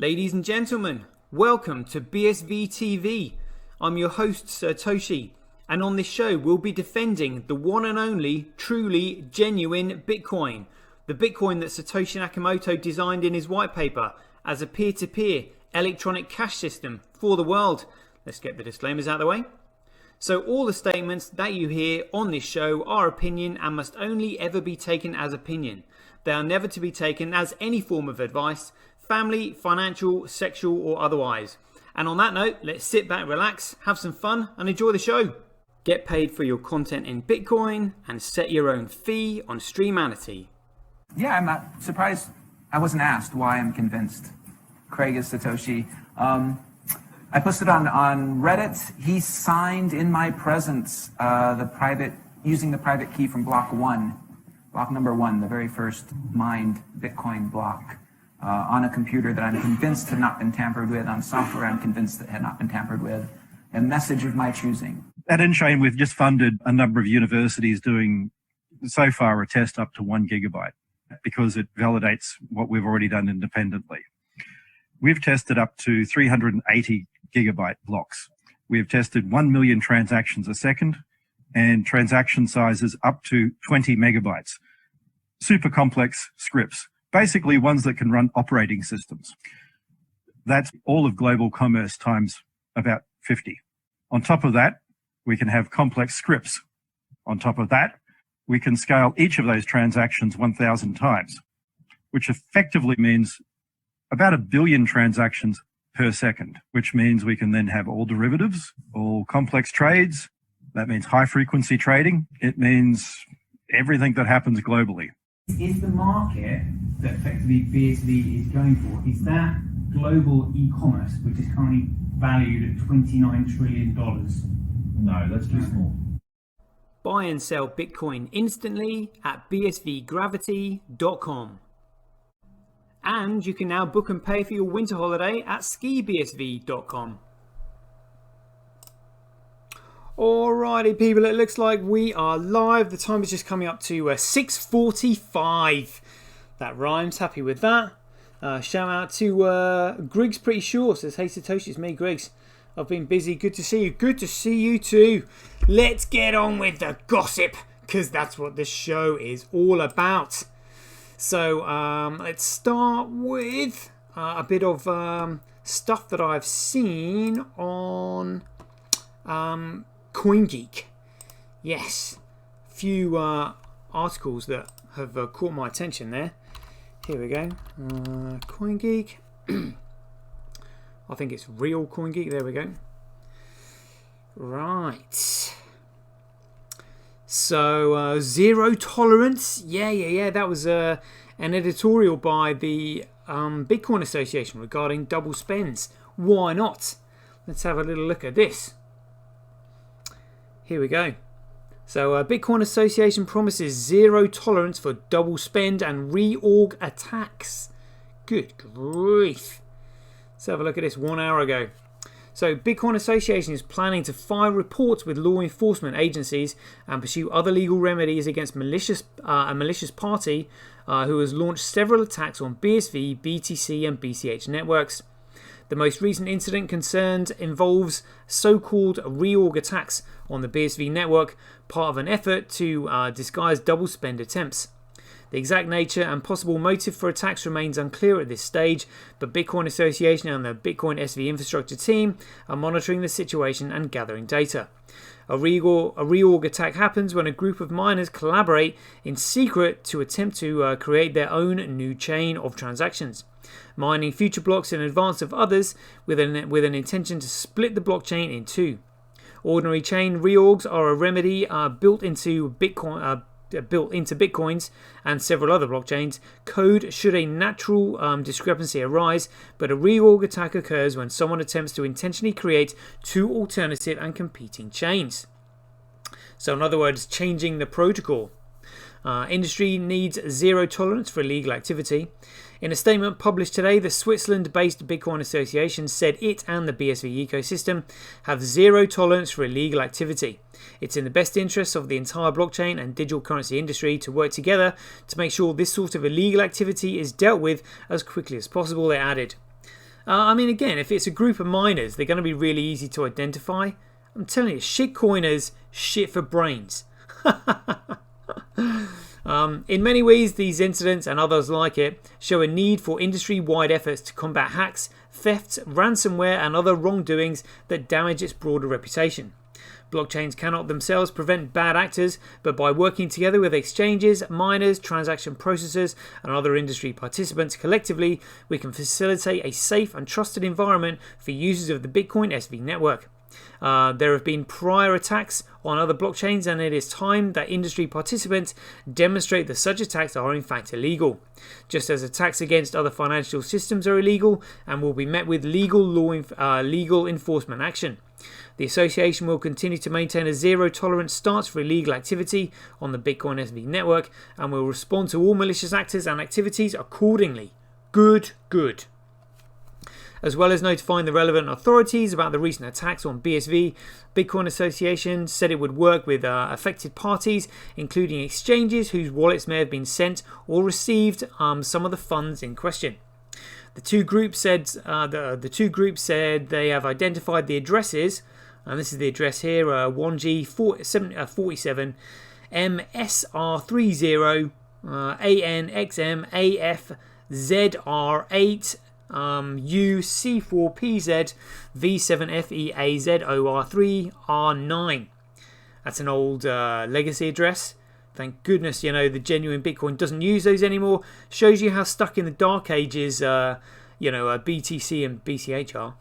Ladies and gentlemen, welcome to BSV TV. I'm your host Satoshi, and on this show we'll be defending the one and only, truly genuine Bitcoin. The Bitcoin that Satoshi Nakamoto designed in his white paper as a peer-to-peer electronic cash system for the world. Let's get the disclaimers out of the way. So all the statements that you hear on this show are opinion and must only ever be taken as opinion. They are never to be taken as any form of advice, family, financial, sexual or otherwise. And on that note, let's sit back, relax, have some fun and enjoy the show. Get paid for your content in Bitcoin and set your own fee on Streamanity. Yeah, I'm not surprised I wasn't asked why I'm convinced Craig is Satoshi. I posted on Reddit. He signed in my presence using the private key from block number one, the very first mined Bitcoin block. On a computer that I'm convinced had not been tampered with, on software I'm convinced that had not been tampered with, a message of my choosing. At Enchain, we've just funded a number of universities doing, so far, a test up to 1 gigabyte because it validates what we've already done independently. We've tested up to 380 gigabyte blocks. We've tested 1 million transactions a second and transaction sizes up to 20 megabytes. Super complex scripts. Basically ones that can run operating systems. That's all of global commerce times about 50. On top of that, we can have complex scripts. On top of that, we can scale each of those transactions 1,000 times, which effectively means about 1 billion transactions per second, which means we can then have all derivatives, all complex trades. That means high frequency trading. It means everything that happens globally. Is the market that effectively BSV is going for, is that global e-commerce, which is currently valued at $29 trillion? No, that's too small. Buy and sell Bitcoin instantly at bsvgravity.com. And you can now book and pay for your winter holiday at skibsv.com. Alrighty people, it looks like we are live. The time is just coming up to 6:45. That rhymes, happy with that. Shout out to Griggs Pretty Sure, says, hey Satoshi, it's me Griggs. I've been busy, good to see you. Good to see you too. Let's get on with the gossip, because that's what this show is all about. So let's start with a bit of stuff that I've seen on CoinGeek. Yes, a few articles that have caught my attention there. Here we go. CoinGeek. I think it's real CoinGeek. There we go. Right. So zero tolerance. Yeah. That was an editorial by the Bitcoin Association regarding double spends. Why not? Let's have a little look at this. Here we go. So Bitcoin Association promises zero tolerance for double spend and reorg attacks. Good grief. Let's have a look at this 1 hour ago. So Bitcoin Association is planning to file reports with law enforcement agencies and pursue other legal remedies against a malicious party who has launched several attacks on BSV, BTC and BCH networks. The most recent incident involves so-called reorg attacks on the BSV network, part of an effort to disguise double spend attempts. The exact nature and possible motive for attacks remains unclear at this stage, but Bitcoin Association and the Bitcoin SV infrastructure team are monitoring the situation and gathering data. A reorg attack happens when a group of miners collaborate in secret to attempt to create their own new chain of transactions, mining future blocks in advance of others with an intention to split the blockchain in two. Ordinary chain reorgs are a remedy built into Bitcoins and several other blockchains code should a natural discrepancy arise, but a reorg attack occurs when someone attempts to intentionally create two alternative and competing chains. So in other words, changing the protocol. Industry needs zero tolerance for illegal activity. In a statement published today, the Switzerland-based Bitcoin Association said it and the BSV ecosystem have zero tolerance for illegal activity. It's in the best interests of the entire blockchain and digital currency industry to work together to make sure this sort of illegal activity is dealt with as quickly as possible, they added. I mean, again, if it's a group of miners, they're going to be really easy to identify. I'm telling you, shitcoiners, shit for brains. In many ways, these incidents and others like it show a need for industry-wide efforts to combat hacks, thefts, ransomware and other wrongdoings that damage its broader reputation. Blockchains cannot themselves prevent bad actors, but by working together with exchanges, miners, transaction processors and other industry participants collectively, we can facilitate a safe and trusted environment for users of the Bitcoin SV network. There have been prior attacks on other blockchains, and it is time that industry participants demonstrate that such attacks are in fact illegal. Just as attacks against other financial systems are illegal and will be met with legal enforcement action. The association will continue to maintain a zero-tolerance stance for illegal activity on the Bitcoin SV network and will respond to all malicious actors and activities accordingly. Good. As well as notifying the relevant authorities about the recent attacks on BSV, Bitcoin Association said it would work with affected parties, including exchanges whose wallets may have been sent or received some of the funds in question. The two groups said they have identified the addresses, and this is the address here: 1G47 MSR30 ANXM AFZR8 UC4PZ V7FEAZOR3R9. That's an old legacy address. Thank goodness, the genuine Bitcoin doesn't use those anymore. Shows you how stuck in the dark ages, BTC and BCH are.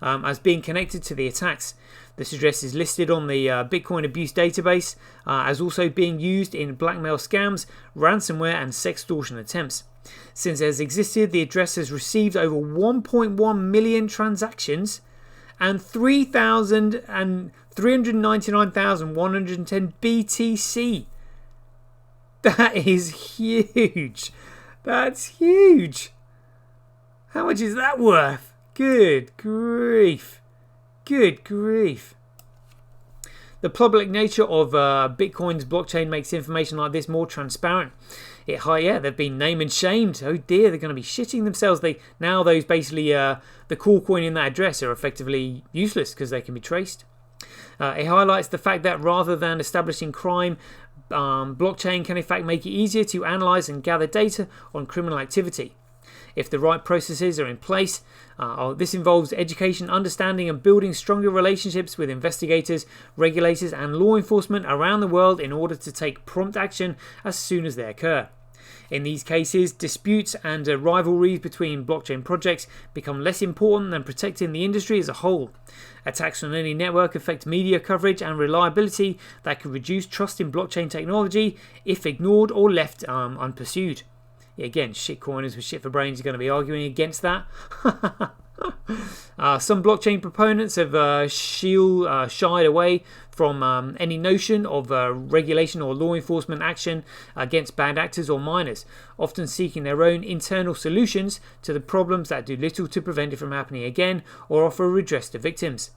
As being connected to the attacks. This address is listed on the Bitcoin abuse database as also being used in blackmail scams, ransomware and sextortion attempts. Since it has existed, the address has received over 1.1 million transactions and 399,110 BTC. That is huge. That's huge. How much is that worth? Good grief. Good grief. The public nature of Bitcoin's blockchain makes information like this more transparent. They've been name and shamed. Oh dear, they're going to be shitting themselves. Those basically the core coin in that address are effectively useless because they can be traced. It highlights the fact that rather than establishing crime, blockchain can in fact make it easier to analyze and gather data on criminal activity. If the right processes are in place, this involves education, understanding and building stronger relationships with investigators, regulators and law enforcement around the world in order to take prompt action as soon as they occur. In these cases, disputes and rivalries between blockchain projects become less important than protecting the industry as a whole. Attacks on any network affect media coverage and reliability that could reduce trust in blockchain technology if ignored or left unpursued. Again, shitcoiners with shit for brains are going to be arguing against that. Some blockchain proponents have shied away from any notion of regulation or law enforcement action against bad actors or miners, often seeking their own internal solutions to the problems that do little to prevent it from happening again or offer redress to victims.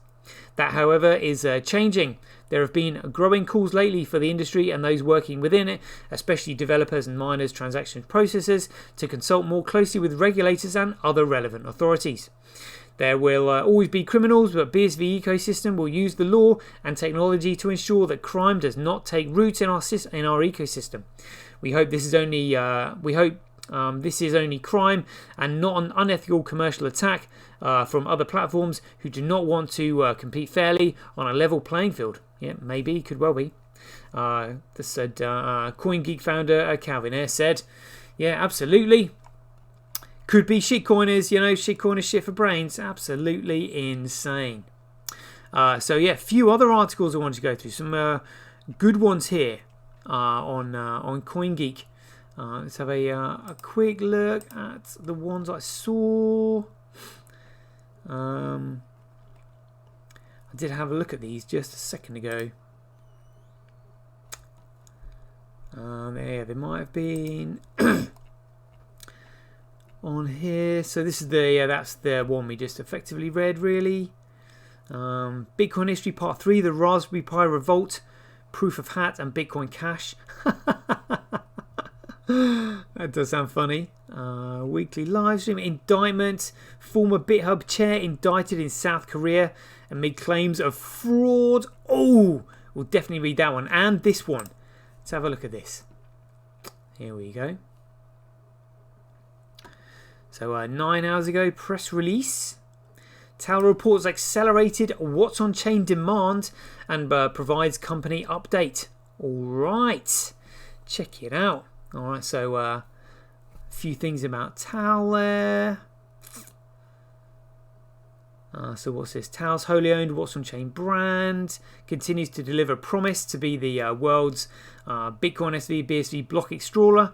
That, however, is changing. There have been growing calls lately for the industry and those working within it, especially developers and miners, transaction processors, to consult more closely with regulators and other relevant authorities. There will always be criminals, but BSV ecosystem will use the law and technology to ensure that crime does not take root in our ecosystem. We hope this is only crime and not an unethical commercial attack from other platforms who do not want to compete fairly on a level playing field. Yeah, maybe, could well be. This said CoinGeek founder Calvin Ayre said, yeah, absolutely. Could be shitcoiners, shitcoiners shit for brains. Absolutely insane. Few other articles I wanted to go through. Some good ones here on CoinGeek. Let's have a quick look at the ones I saw. I did have a look at these just a second ago. They might have been on here. So this is that's the one we just effectively read, really. Bitcoin history part 3: the Raspberry Pi revolt, proof of hat, and Bitcoin Cash. That does sound funny. Weekly live stream indictment. Former BitHub chair indicted in South Korea amid claims of fraud. Oh, we'll definitely read that one and this one. Let's have a look at this. Here we go. So 9 hours ago, press release. TAL reports accelerated what's on chain demand and provides company update. All right, check it out. All right, so a few things about TAL there. So what's this? TAL's wholly owned what's on chain brand continues to deliver promise to be the world's Bitcoin SV BSV block explorer,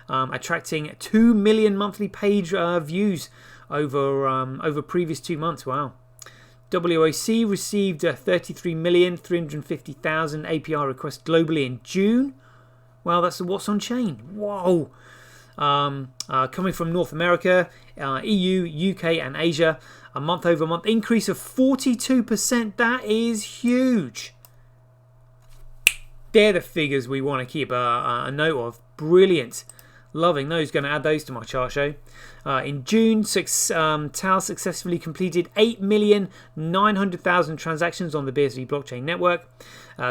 attracting 2 million monthly page views over previous 2 months. Wow. WOC received 33,350,000 API requests globally in June. Wow, that's the what's on chain. Whoa. Coming from North America, EU, UK and Asia, a month-over-month increase of 42%. That is huge. They're the figures we want to keep a note of. Brilliant. Loving those. Going to add those to my chart show. In June, TAL successfully completed 8,900,000 transactions on the BSV blockchain network.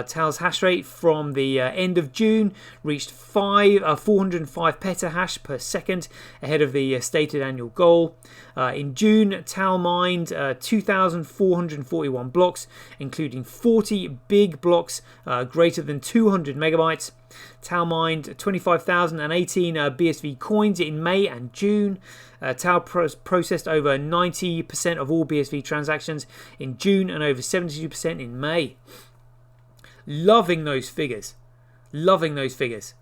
TAL's hash rate from the end of June reached 405 petahash per second, ahead of the stated annual goal. In June, TAL mined 2,441 blocks, including 40 big blocks greater than 200 megabytes. TAL mined 25,018 BSV coins in May and June. TAL processed over 90% of all BSV transactions in June and over 72% in May. Loving those figures. Loving those figures.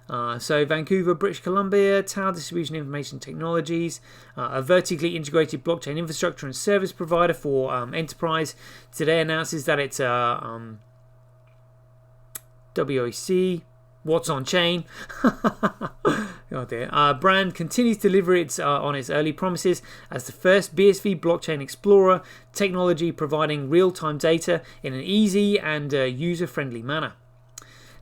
So Vancouver, British Columbia, TAL Distribution Information Technologies, a vertically integrated blockchain infrastructure and service provider for enterprise, today announces that it's WOC, what's on chain. Oh dear. Brand continues to deliver on its early promises as the first BSV blockchain explorer technology, providing real-time data in an easy and user-friendly manner.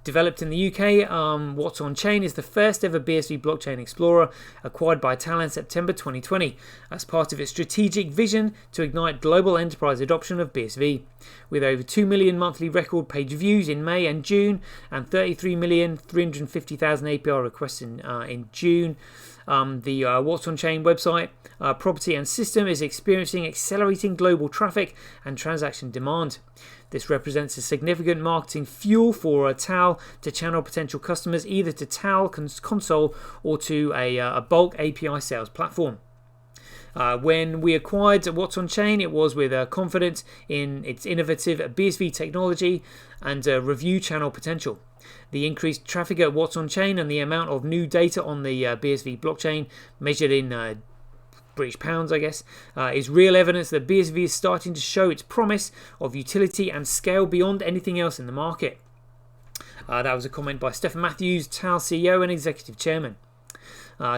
Developed in the UK, What's on Chain is the first ever BSV blockchain explorer acquired by TAL in September 2020 as part of its strategic vision to ignite global enterprise adoption of BSV. With over 2 million monthly record page views in May and June and 33,350,000 API requests in June, the What's on Chain website, property and system is experiencing accelerating global traffic and transaction demand. This represents a significant marketing fuel for TAL to channel potential customers either to TAL console or to a bulk API sales platform. When we acquired What's on Chain, it was with confidence in its innovative BSV technology and review channel potential. The increased traffic at What's on Chain and the amount of new data on the BSV blockchain, measured in British pounds, I guess, is real evidence that BSV is starting to show its promise of utility and scale beyond anything else in the market. That was a comment by Stephen Matthews, TAL CEO and Executive Chairman.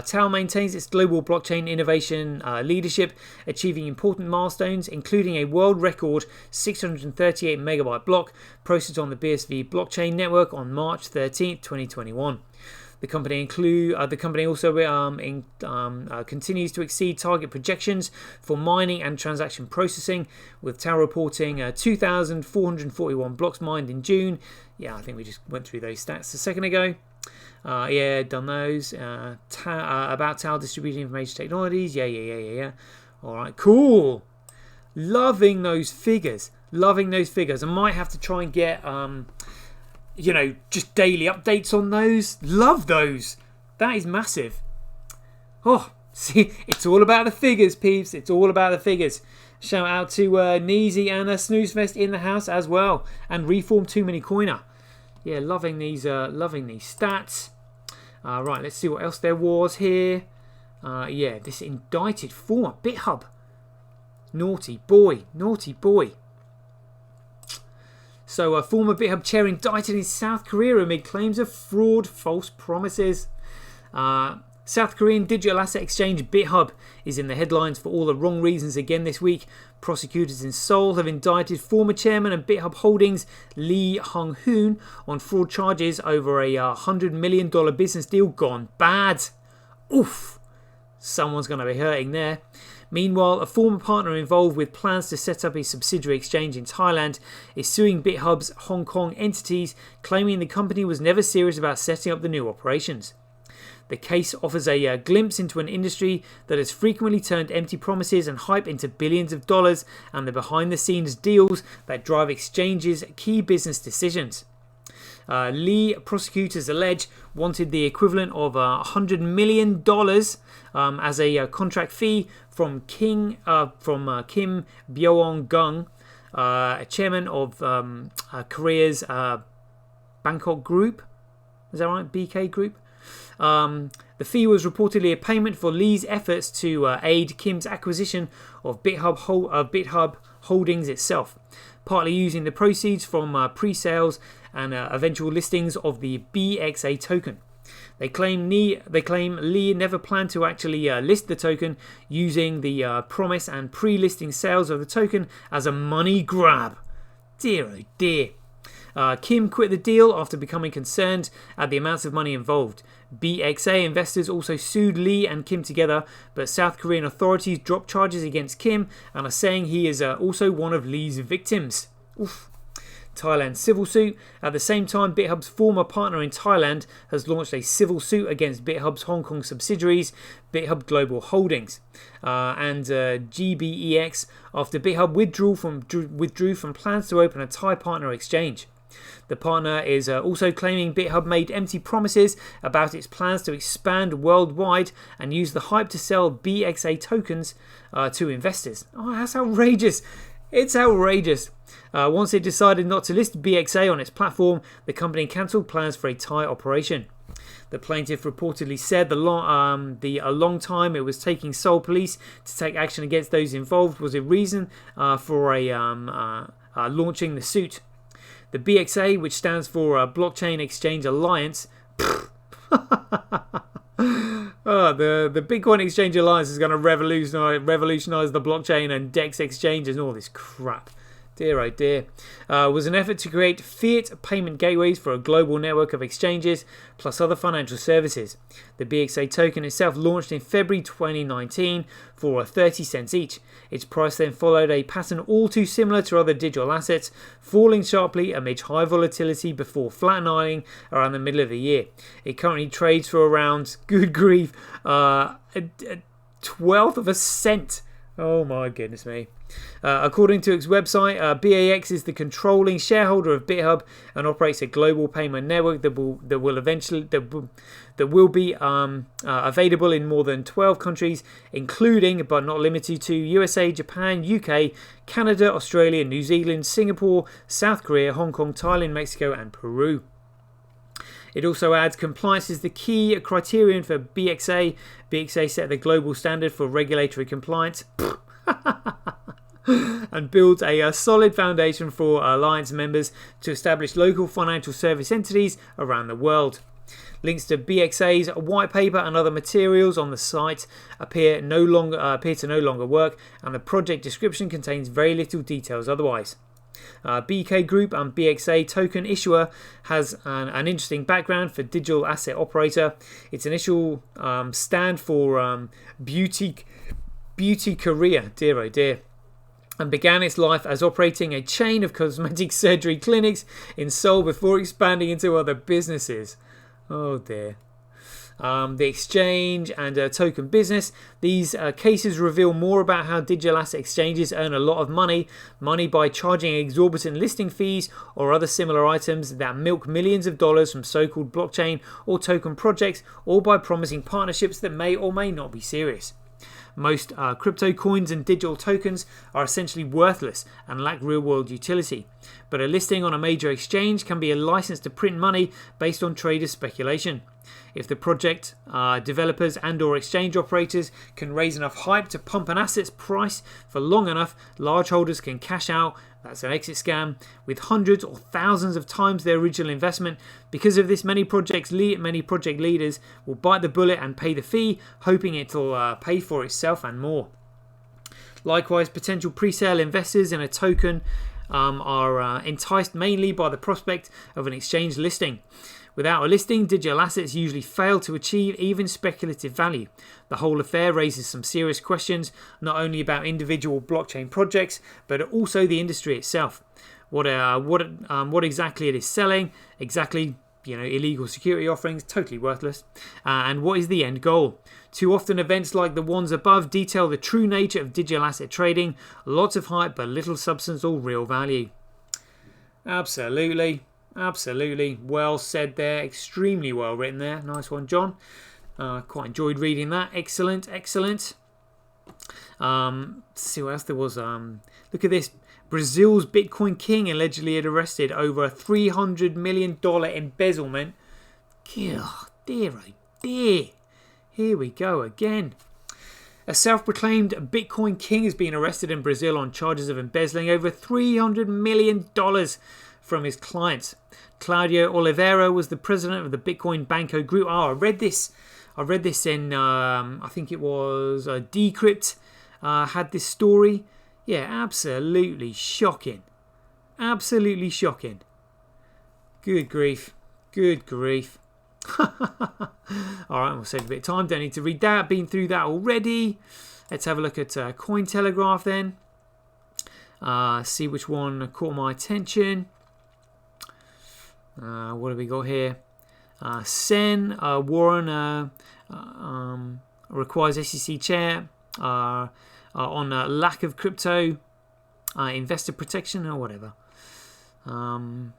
TAL maintains its global blockchain innovation leadership, achieving important milestones, including a world record 638 megabyte block processed on the BSV blockchain network on March 13, 2021. The company also continues to exceed target projections for mining and transaction processing, with TAL reporting 2,441 blocks mined in June. Yeah, I think we just went through those stats a second ago. Done those. About TAL Distributed Information Technologies. Yeah. All right, cool. Loving those figures. I might have to try and get just daily updates on those. Love those. That is massive. Oh, see, it's all about the figures, peeps. It's all about the figures. Shout out to Neezy and Snoozefest in the house as well, and Reform Too Many Coiner. Yeah, loving these stats. Right, let's see what else there was here. This indicted former BitHub. Naughty boy. So, a former BitHub chair indicted in South Korea amid claims of fraud, false promises. South Korean digital asset exchange BitHub is in the headlines for all the wrong reasons again this week. Prosecutors in Seoul have indicted former chairman and BitHub Holdings Lee Hung-hoon on fraud charges over a $100 million business deal gone bad. Oof, someone's going to be hurting there. Meanwhile, a former partner involved with plans to set up a subsidiary exchange in Thailand is suing BitHub's Hong Kong entities, claiming the company was never serious about setting up the new operations. The case offers a glimpse into an industry that has frequently turned empty promises and hype into billions of dollars and the behind-the-scenes deals that drive exchanges' key business decisions. Lee, prosecutors allege, wanted the equivalent of $100 million as a contract fee from Kim Byong-gung, chairman of Korea's Bangkok Group. Is that right? BK Group? The fee was reportedly a payment for Lee's efforts to aid Kim's acquisition of BitHub Holdings itself, partly using the proceeds from pre-sales and eventual listings of the BXA token. They claim Lee never planned to actually list the token, using the promise and pre-listing sales of the token as a money grab. Dear oh dear. Kim quit the deal after becoming concerned at the amounts of money involved. BXA investors also sued Lee and Kim together, but South Korean authorities dropped charges against Kim and are saying he is also one of Lee's victims. Oof. Thailand civil suit. At the same time, BitHub's former partner in Thailand has launched a civil suit against BitHub's Hong Kong subsidiaries, BitHub Global Holdings, and GBEX after BitHub withdrew from plans to open a Thai partner exchange. The partner is also claiming BitHub made empty promises about its plans to expand worldwide and use the hype to sell BXA tokens to investors. Oh, that's outrageous. It's outrageous. Once it decided not to list BXA on its platform, the company cancelled plans for a Thai operation. The plaintiff reportedly said a long time it was taking Seoul police to take action against those involved was a reason for launching the suit. The BXA, which stands for Blockchain Exchange Alliance, the Bitcoin Exchange Alliance is going to revolutionize the blockchain and DEX exchanges and all this crap. Dear oh dear. Was an effort to create fiat payment gateways for a global network of exchanges, plus other financial services. The BXA token itself launched in February 2019 for 30 cents each. Its price then followed a pattern all too similar to other digital assets, falling sharply amid high volatility before flatlining around the middle of the year. It currently trades for around, good grief, a 12th of a cent. Oh my goodness me. According to its website, BAX is the controlling shareholder of BitHub and operates a global payment network that will be available in more than 12 countries, including but not limited to USA, Japan, UK, Canada, Australia, New Zealand, Singapore, South Korea, Hong Kong, Thailand, Mexico, and Peru. It also adds compliance is the key criterion for BXA. BXA set the global standard for regulatory compliance and builds a solid foundation for alliance members to establish local financial service entities around the world. Links to BXA's white paper and other materials on the site appear to no longer work, and the project description contains very little details otherwise. BK Group and BXA token issuer has an interesting background for digital asset operator. Its initial stand for Beauty Korea, dear oh dear, and began its life as operating a chain of cosmetic surgery clinics in Seoul before expanding into other businesses. Oh dear. The exchange and token business. These cases reveal more about how digital asset exchanges earn a lot of money by charging exorbitant listing fees or other similar items that milk millions of dollars from so-called blockchain or token projects, or by promising partnerships that may or may not be serious. Most crypto coins and digital tokens are essentially worthless and lack real-world utility, but a listing on a major exchange can be a license to print money based on traders' speculation. If the project developers and or exchange operators can raise enough hype to pump an asset's price for long enough, large holders can cash out. That's an exit scam with hundreds or thousands of times their original investment. Because of this, many project leaders will bite the bullet and pay the fee, hoping it'll pay for itself and more. Likewise, potential pre-sale investors in a token are enticed mainly by the prospect of an exchange listing, Without a listing, digital assets usually fail to achieve even speculative value. The whole affair raises some serious questions, not only about individual blockchain projects, but also the industry itself. What exactly it is selling, exactly, illegal security offerings, totally worthless. And what is the end goal? Too often events like the ones above detail the true nature of digital asset trading. Lots of hype, but little substance or real value. Absolutely. Well said there. Extremely well written there. Nice one, John. Quite enjoyed reading that. Excellent. Let's see what else there was. Look at this. Brazil's Bitcoin king allegedly arrested over a $300 million embezzlement. God, dear oh dear. Here we go again. A self-proclaimed Bitcoin king has been arrested in Brazil on charges of embezzling over $300 million from his clients. Claudio Oliveira was the president of the Bitcoin Banco Group. I read this in, I think it was Decrypt had this story. Yeah, absolutely shocking. Good grief. Alright, we'll save a bit of time. Don't need to read that. Been through that already. Let's have a look at Cointelegraph then. See which one caught my attention. What have we got here? Warren requires SEC chair on lack of crypto investor protection or whatever. I'm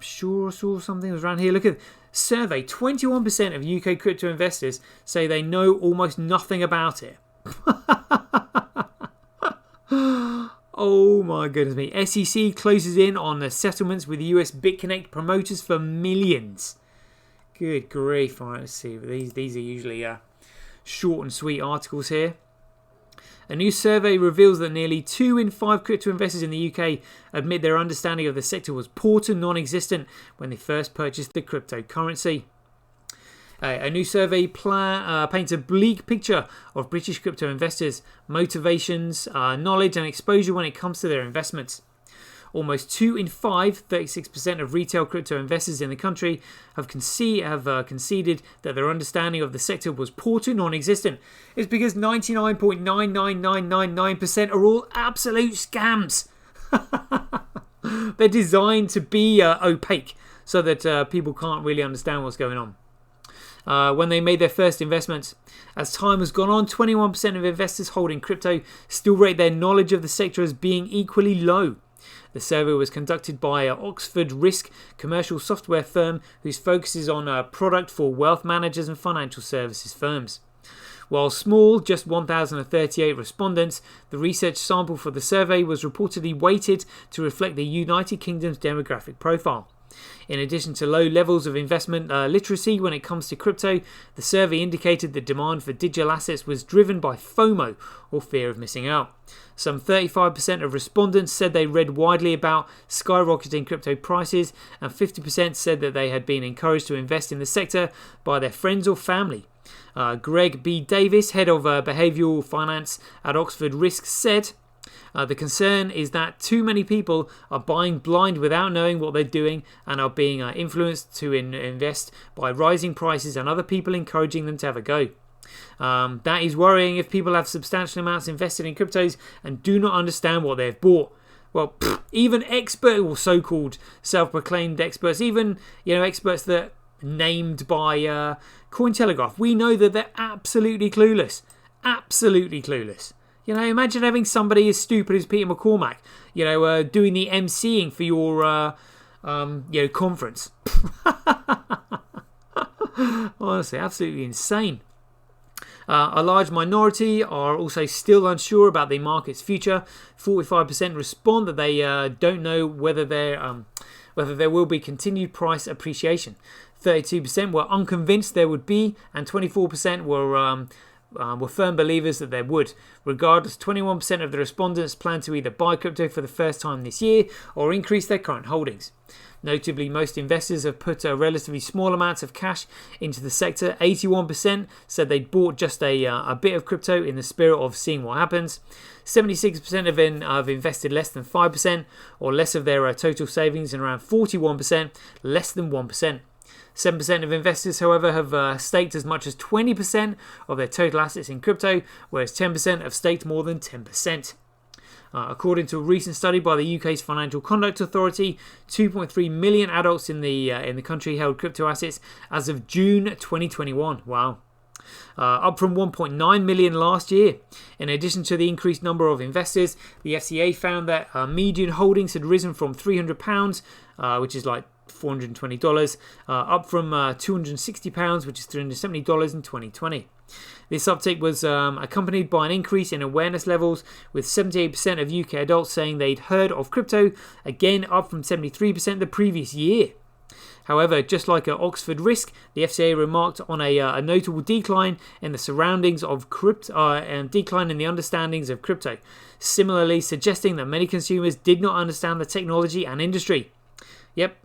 sure I saw something was around here. Look at survey. 21% of UK crypto investors say they know almost nothing about it. Oh my goodness me. SEC closes in on the settlements with US BitConnect promoters for millions. Good grief. All right, let's see. These are usually short and sweet articles here. A new survey reveals that nearly 2 in 5 crypto investors in the UK admit their understanding of the sector was poor to non-existent when they first purchased the cryptocurrency. A new survey paints a bleak picture of British crypto investors' motivations, knowledge and exposure when it comes to their investments. Almost 2 in 5, 36% of retail crypto investors in the country have conceded that their understanding of the sector was poor to non-existent. It's because 99.99999% are all absolute scams. They're designed to be opaque so that people can't really understand what's going on. When they made their first investments. As time has gone on, 21% of investors holding crypto still rate their knowledge of the sector as being equally low. The survey was conducted by Oxford Risk commercial software firm whose focus is on a product for wealth managers and financial services firms. While small, just 1,038 respondents, the research sample for the survey was reportedly weighted to reflect the United Kingdom's demographic profile. In addition to low levels of investment literacy when it comes to crypto, the survey indicated the demand for digital assets was driven by FOMO, or fear of missing out. Some 35% of respondents said they read widely about skyrocketing crypto prices, and 50% said that they had been encouraged to invest in the sector by their friends or family. Greg B. Davis, head of behavioural finance at Oxford Risk, said, the concern is that too many people are buying blind without knowing what they're doing and are being influenced to invest by rising prices and other people encouraging them to have a go. That is worrying if people have substantial amounts invested in cryptos and do not understand what they've bought. Well, even experts, or so-called self-proclaimed experts, even experts that named by Cointelegraph, we know that they're absolutely clueless. Absolutely clueless. Imagine having somebody as stupid as Peter McCormack, doing the emceeing for your, conference. Honestly, absolutely insane. A large minority are also still unsure about the market's future. 45% respond that they don't know whether there will be continued price appreciation. 32% were unconvinced there would be, and 24% were firm believers that there would. Regardless, 21% of the respondents plan to either buy crypto for the first time this year or increase their current holdings. Notably, most investors have put relatively small amounts of cash into the sector. 81% said they'd bought just a bit of crypto in the spirit of seeing what happens. 76% have invested less than 5% or less of their total savings, and around 41% less than 1%. 7% of investors, however, have staked as much as 20% of their total assets in crypto, whereas 10% have staked more than 10%. According to a recent study by the UK's Financial Conduct Authority, 2.3 million adults in the country held crypto assets as of June 2021. Wow. Up from 1.9 million last year. In addition to the increased number of investors, the FCA found that median holdings had risen from £300, which is like $420, up from £260, which is $370 in 2020. This uptick was accompanied by an increase in awareness levels, with 78% of UK adults saying they'd heard of crypto, again up from 73% the previous year. However, just like at Oxford Risk, the FCA remarked on a notable decline in the surroundings of crypto and decline in the understandings of crypto, similarly suggesting that many consumers did not understand the technology and industry. Yep,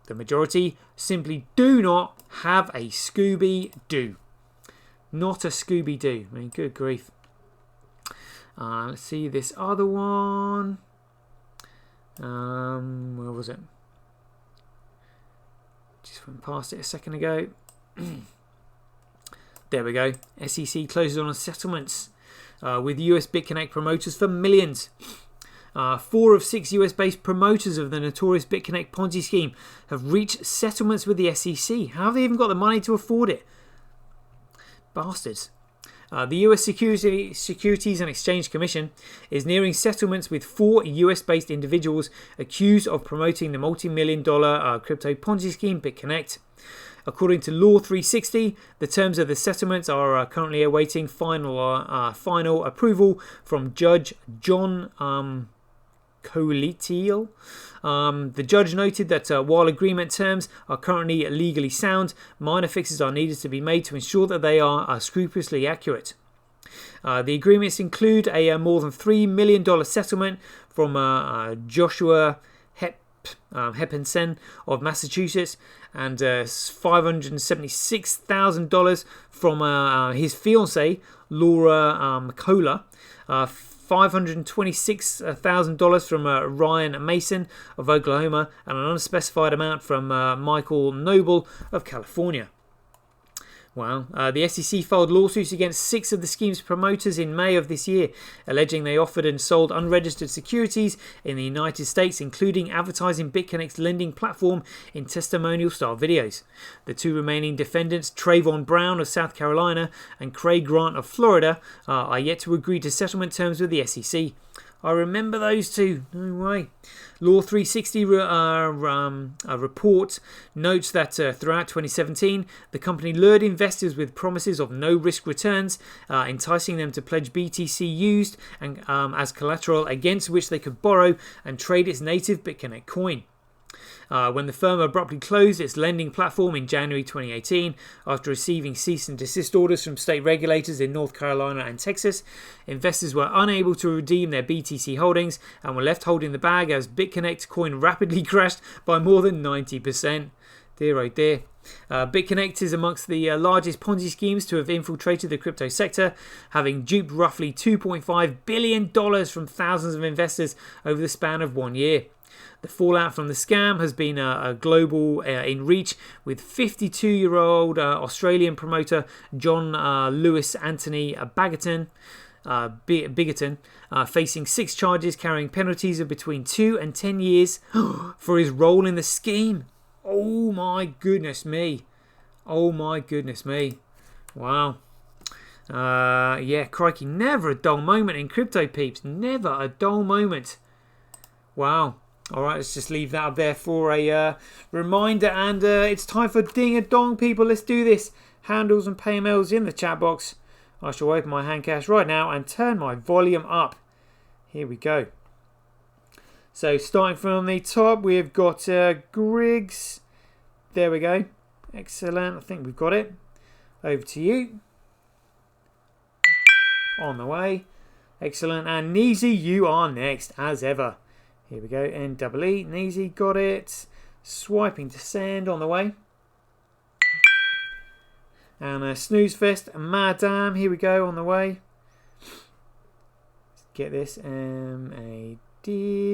the majority simply do not have a Scooby-Doo. Not a Scooby-Doo. I mean, good grief. Let's see this other one. Where was it? Just went past it a second ago. There we go. SEC closes on settlements with US BitConnect promoters for millions. 4 of 6 US-based promoters of the notorious BitConnect Ponzi scheme have reached settlements with the SEC. How have they even got the money to afford it? Bastards. The US Securities and Exchange Commission is nearing settlements with 4 US-based individuals accused of promoting the multi-million-dollar crypto Ponzi scheme BitConnect. According to Law 360, the terms of the settlements are currently awaiting final approval from Judge John Coletiel. The judge noted that while agreement terms are currently legally sound, minor fixes are needed to be made to ensure that they are scrupulously accurate. The agreements include a more than $3 million settlement from Joshua Heppensen of Massachusetts and $576,000 from his fiancée, Laura McCullough, $526,000 from Ryan Mason of Oklahoma, and an unspecified amount from Michael Noble of California. Wow. The SEC filed lawsuits against 6 of the scheme's promoters in May of this year, alleging they offered and sold unregistered securities in the United States, including advertising BitConnect's lending platform in testimonial-style videos. The 2 remaining defendants, Trayvon Brown of South Carolina and Craig Grant of Florida, are yet to agree to settlement terms with the SEC. I remember those 2. No way. Law 360 report notes that throughout 2017, the company lured investors with promises of no-risk returns, enticing them to pledge BTC used and as collateral against which they could borrow and trade its native BitConnect coin. When the firm abruptly closed its lending platform in January 2018 after receiving cease and desist orders from state regulators in North Carolina and Texas, investors were unable to redeem their BTC holdings and were left holding the bag as BitConnect coin rapidly crashed by more than 90%. Dear oh dear. BitConnect is amongst the largest Ponzi schemes to have infiltrated the crypto sector, having duped roughly $2.5 billion from thousands of investors over the span of 1 year. The fallout from the scam has been global in reach, with 52-year-old Australian promoter John Lewis Anthony Bigerton facing 6 charges carrying penalties of between 2 and 10 years for his role in the scheme. Oh my goodness me. Oh my goodness me. Wow. Yeah, crikey. Never a dull moment in crypto, peeps. Never a dull moment. Wow. Alright, let's just leave that up there for a reminder. And it's time for Ding a Dong, people. Let's do this. Handles and payments in the chat box. I shall open my handcash right now and turn my volume up. Here we go. So starting from the top, we've got Griggs. There we go. Excellent. I think we've got it. Over to you. On the way. Excellent. And Neezy, you are next, as ever. Here we go. NEE. Neezy, got it. Swiping to send on the way. And Snooze Fest. Madam, here we go on the way. Let's get this. MAD.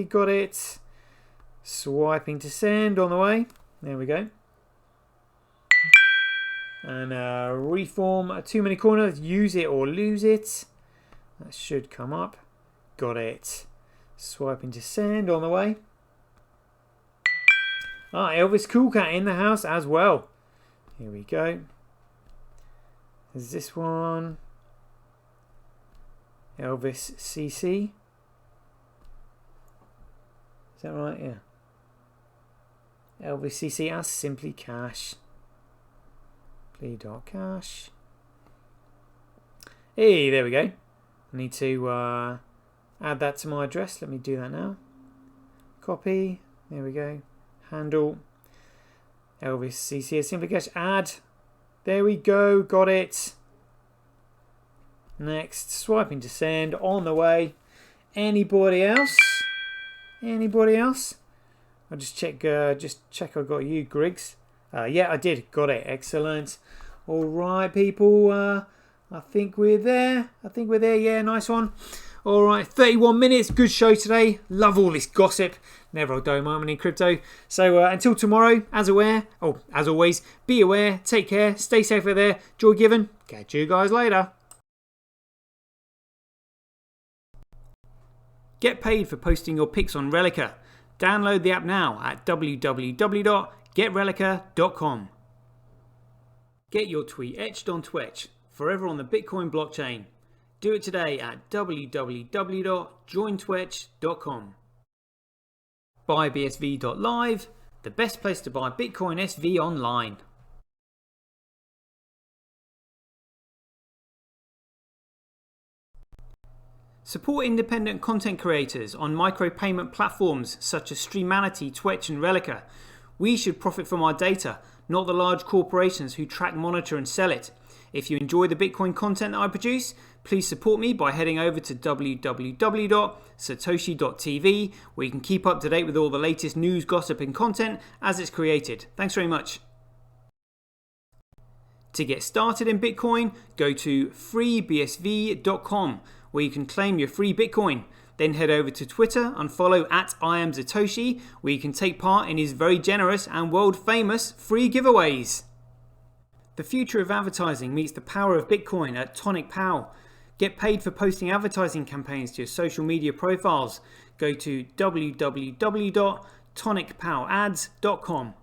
Got it. Swiping to send on the way. There we go. And reform a 2 minute corner. Use it or lose it. That should come up. Got it. Swiping to send on the way. Ah, Elvis Cool Cat in the house as well. Here we go. Is this one? Elvis CC. Is that right? Yeah. Elvis CC as Simply Cash. Plea.cash. Hey, there we go. I need to add that to my address. Let me do that now. Copy. There we go. Handle. Elvis CC as Simply Cash. Add. There we go. Got it. Next. Swiping to send. On the way. Anybody else? Anybody else? I'll just check I got you, Griggs. Yeah, I did. Got it. Excellent. All right, people. I think we're there. Yeah, nice one. All right, 31 minutes. Good show today. Love all this gossip. Never a dull moment in crypto. So until tomorrow, as always, be aware, take care, stay safe out there. Joy given. Catch you guys later. Get paid for posting your pics on Relica. Download the app now at www.getrelica.com. Get your tweet etched on Twitch, forever on the Bitcoin blockchain. Do it today at www.jointwitch.com. Buy BSV.live, the best place to buy Bitcoin SV online. Support independent content creators on micropayment platforms such as Streamanity, Twitch and Relica. We should profit from our data, not the large corporations who track, monitor and sell it. If you enjoy the Bitcoin content that I produce, please support me by heading over to www.satoshi.tv, where you can keep up to date with all the latest news, gossip and content as it's created. Thanks very much. To get started in Bitcoin, go to freebsv.com, where you can claim your free Bitcoin. Then head over to Twitter and follow @IamSatoshi, where you can take part in his very generous and world famous free giveaways. The future of advertising meets the power of Bitcoin at Tonic Pow. Get paid for posting advertising campaigns to your social media profiles. Go to www.tonicpowads.com.